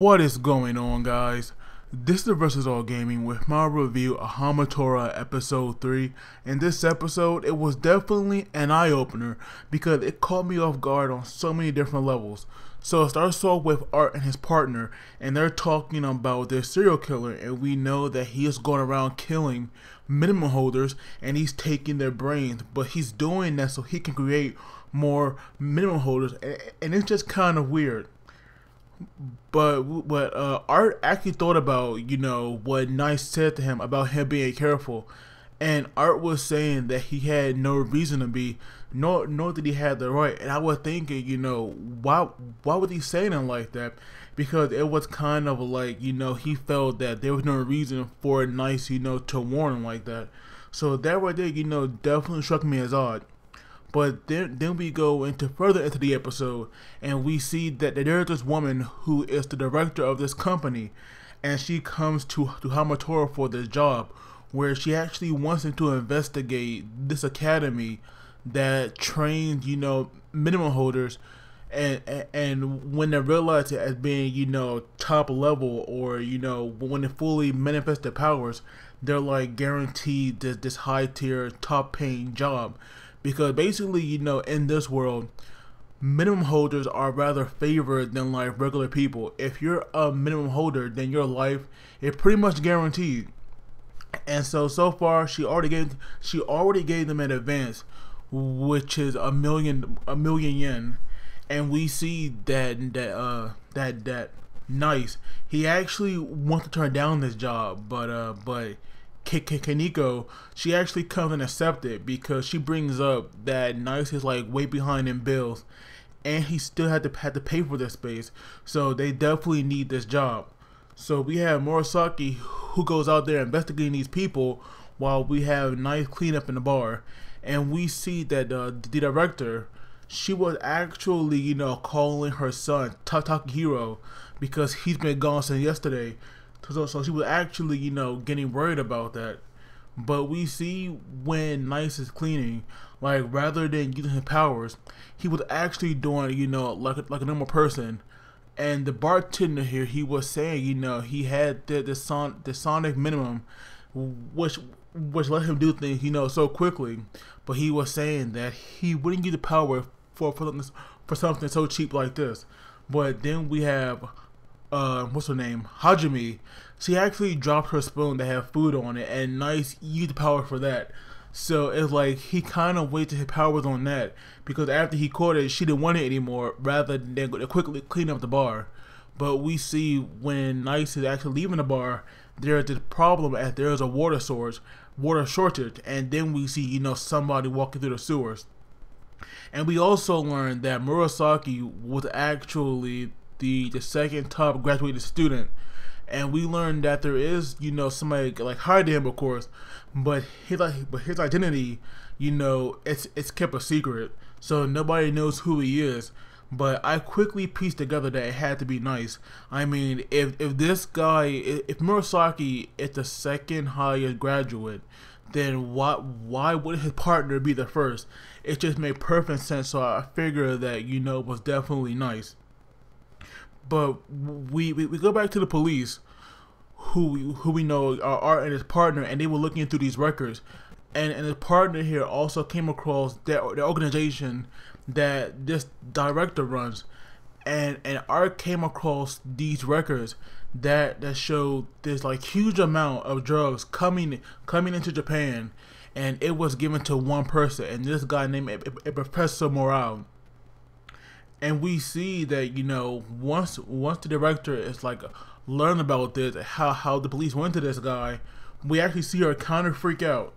What is going on, guys? This is the Versus All Gaming with my review of Hamatora episode 3. In this episode, it was definitely an eye-opener because it caught me off guard on so many different levels. So it starts off with Art and his partner, and they're talking about their serial killer, and we know that he is going around killing minimum holders and he's taking their brains, but he's doing that so he can create more minimum holders, and it's just kind of weird. But Art actually thought about, what Nice said to him about him being careful, and Art was saying that he had no reason to be, nor that he had the right. And I was thinking, why was he saying it like that? Because it was kind of like, he felt that there was no reason for Nice, to warn him like that. So that right there, definitely struck me as odd. But then we go further into the episode, and we see that there is this woman who is the director of this company, and she comes to Hamatora for this job, where she actually wants him to investigate this academy that trains, minimum holders, and when they realize it as being, top level, or when they fully manifest their powers, they're like guaranteed this high tier, top paying job. Because basically, in this world, minimum holders are rather favored than like regular people. If you're a minimum holder, then your life is pretty much guaranteed. And so far, she already gave them an advance, which is a million yen. And we see that Nice, he actually wants to turn down this job, but Kaneko, she actually comes and accepts it because she brings up that Nice is like way behind in bills, and he still had to pay for this space, so they definitely need this job. So we have Murasaki, who goes out there investigating these people, while we have Nice clean up in the bar, and we see that the director, she was actually calling her son Takahiro because he's been gone since yesterday. So she was actually, getting worried about that. But we see when Nice is cleaning, like rather than using his powers, he was actually doing, like a normal person. And the bartender here, he was saying, he had the sonic minimum, which let him do things, so quickly. But he was saying that he wouldn't use the power for something so cheap like this. But then we have what's her name? Hajime. She actually dropped her spoon that had food on it, and Nice used the power for that. So it's like he kind of wasted his powers on that, because after he caught it, she didn't want it anymore, rather than quickly clean up the bar. But we see when Nice is actually leaving the bar, there's this problem as there's a water shortage, and then we see, somebody walking through the sewers. And we also learned that Murasaki was actually the second top graduated student, and we learned that there is somebody like hired him, of course, but his identity, it's kept a secret, so nobody knows who he is. But I quickly pieced together that it had to be Nice. I mean, if this guy, if Murasaki is the second highest graduate, then why would his partner be the first? It just made perfect sense, so I figured that it was definitely Nice. But we go back to the police, who we know are Art and his partner, and they were looking through these records, and his partner here also came across the organization that this director runs, and Art came across these records that showed this like huge amount of drugs coming into Japan, and it was given to one person, and this guy named Professor Morale. And we see that once the director is like learn about this, how the police went to this guy, we actually see her kind of freak out.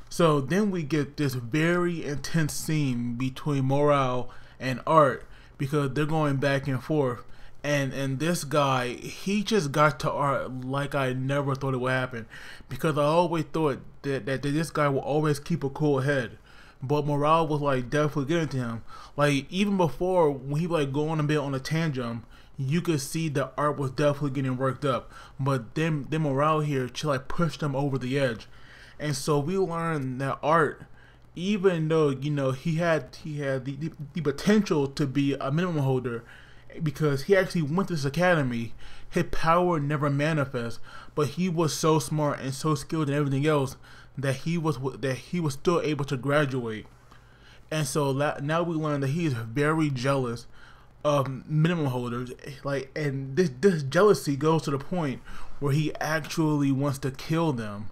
So then we get this very intense scene between Morale and Art, because they're going back and forth, and this guy, he just got to Art like I never thought it would happen, because I always thought that this guy will always keep a cool head. But Morale was like definitely getting to him. Like even before, when he like going a bit on a tantrum, you could see that Art was definitely getting worked up. But then Morale here, she like pushed him over the edge. And so we learned that Art, even though he had the potential to be a minimum holder, because he actually went to this academy. His power never manifests, but he was so smart and so skilled and everything else that he was still able to graduate. And so now we learn that he is very jealous of minimum holders, like, and this jealousy goes to the point where he actually wants to kill them.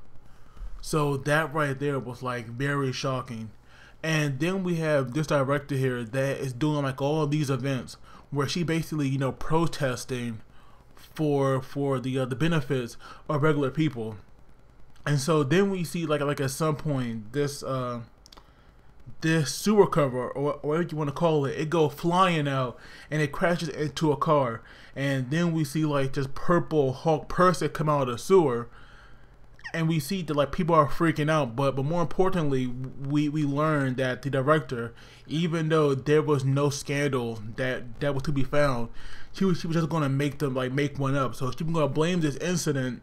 So that right there was like very shocking. And then we have this director here that is doing like all of these events where she basically, you know, protesting for the benefits of regular people. And so then we see like at some point this sewer cover, or whatever you want to call it, it go flying out and it crashes into a car. And then we see like this purple Hulk person come out of the sewer, and we see that like people are freaking out. But more importantly, we learn that the director, even though there was no scandal that was to be found, she was just gonna make one up. So she was gonna blame this incident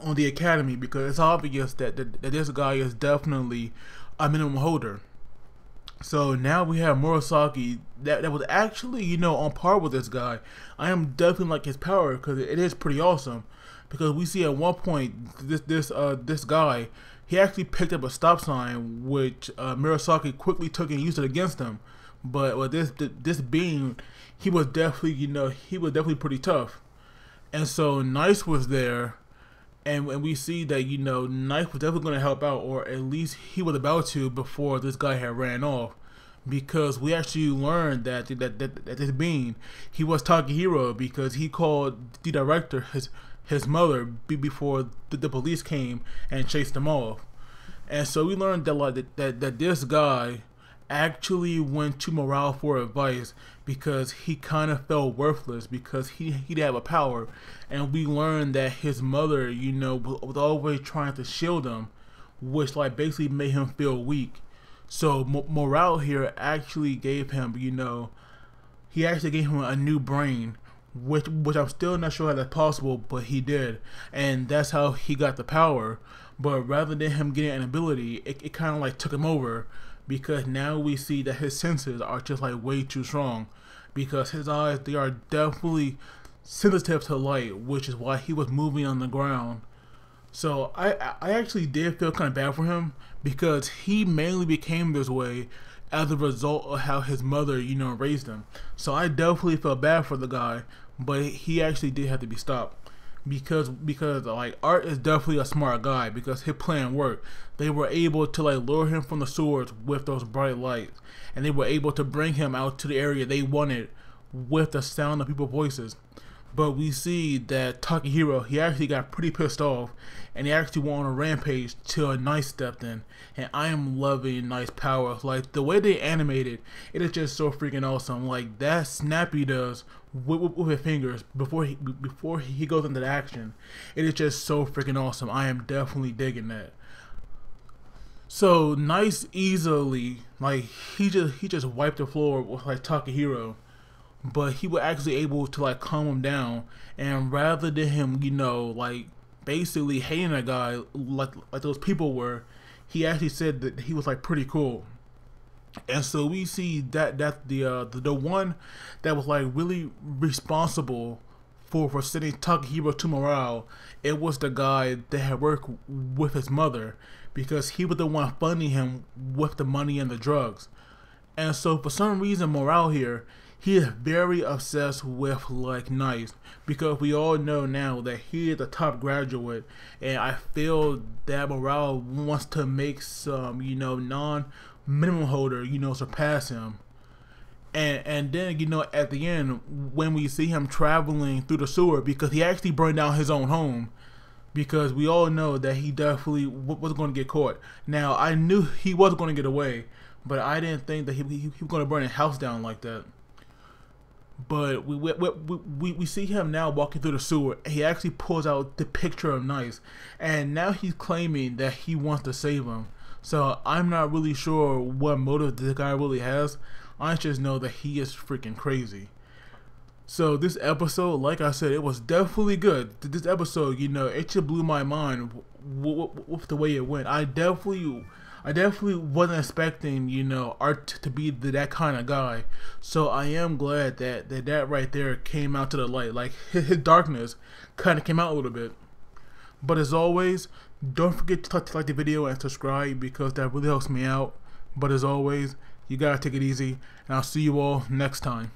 on the academy, because it's obvious that this guy is definitely a minimum holder. So now we have Murasaki that was actually, you know, on par with this guy. I am definitely like his power, because it is pretty awesome. Because we see at one point this guy, he actually picked up a stop sign, which Murasaki quickly took and used it against him. But this being, he was definitely, you know, he was definitely pretty tough. And so Nice was there. And we see that, you know, Knife was definitely going to help out, or at least he was about to before this guy had ran off. Because we actually learned that this being, he was Takahiro, because he called the director his mother before the police came and chased him off. And so we learned that like that this guy actually went to Morale for advice, because he kind of felt worthless, because he didn't have a power. And we learned that his mother, you know, was always trying to shield him, which like basically made him feel weak. So Morale here actually gave him, you know, he actually gave him a new brain, which I'm still not sure how that's possible, but he did. And that's how he got the power. But rather than him getting an ability, it kind of like took him over, because now we see that his senses are just like way too strong, because his eyes, they are definitely sensitive to light, which is why he was moving on the ground. So I actually did feel kind of bad for him, because he mainly became this way as a result of how his mother, you know, raised him. So I definitely felt bad for the guy, but he actually did have to be stopped. Because like Art is definitely a smart guy, because his plan worked. They were able to like lure him from the sewers with those bright lights, and they were able to bring him out to the area they wanted with the sound of people's voices. But we see that Takahiro, he actually got pretty pissed off, and he actually went on a rampage till Nice stepped in. And I am loving Nice powers. Like the way they animated, it is just so freaking awesome. Like that snap he does with his fingers before he goes into the action, it is just so freaking awesome. I am definitely digging that. So Nice easily, like he just wiped the floor with like Takahiro. But he was actually able to like calm him down, and rather than him, you know, like basically hating a guy like those people were, he actually said that he was like pretty cool. And so we see that the one that was like really responsible for sending Takahiro to Morale, it was the guy that had worked with his mother, because he was the one funding him with the money and the drugs. And so for some reason, Morale here, he is very obsessed with like Nice, because we all know now that he is a top graduate, and I feel that Morale wants to make some, you know, non-minimum holder, you know, surpass him. And then, you know, at the end, when we see him traveling through the sewer, because he actually burned down his own home, because we all know that he definitely was going to get caught. Now, I knew he was going to get away, but I didn't think that he was going to burn his house down like that. But we see him now walking through the sewer. He actually pulls out the picture of Nice, and now he's claiming that he wants to save him. So I'm not really sure what motive this guy really has. I just know that he is freaking crazy. So this episode, like I said, it was definitely good. This episode, you know, it just blew my mind with the way it went. I I definitely wasn't expecting, you know, Art to be that kind of guy. So I am glad that right there came out to the light. Like his darkness kind of came out a little bit. But as always, don't forget to like the video and subscribe because that really helps me out. But as always, you gotta take it easy, and I'll see you all next time.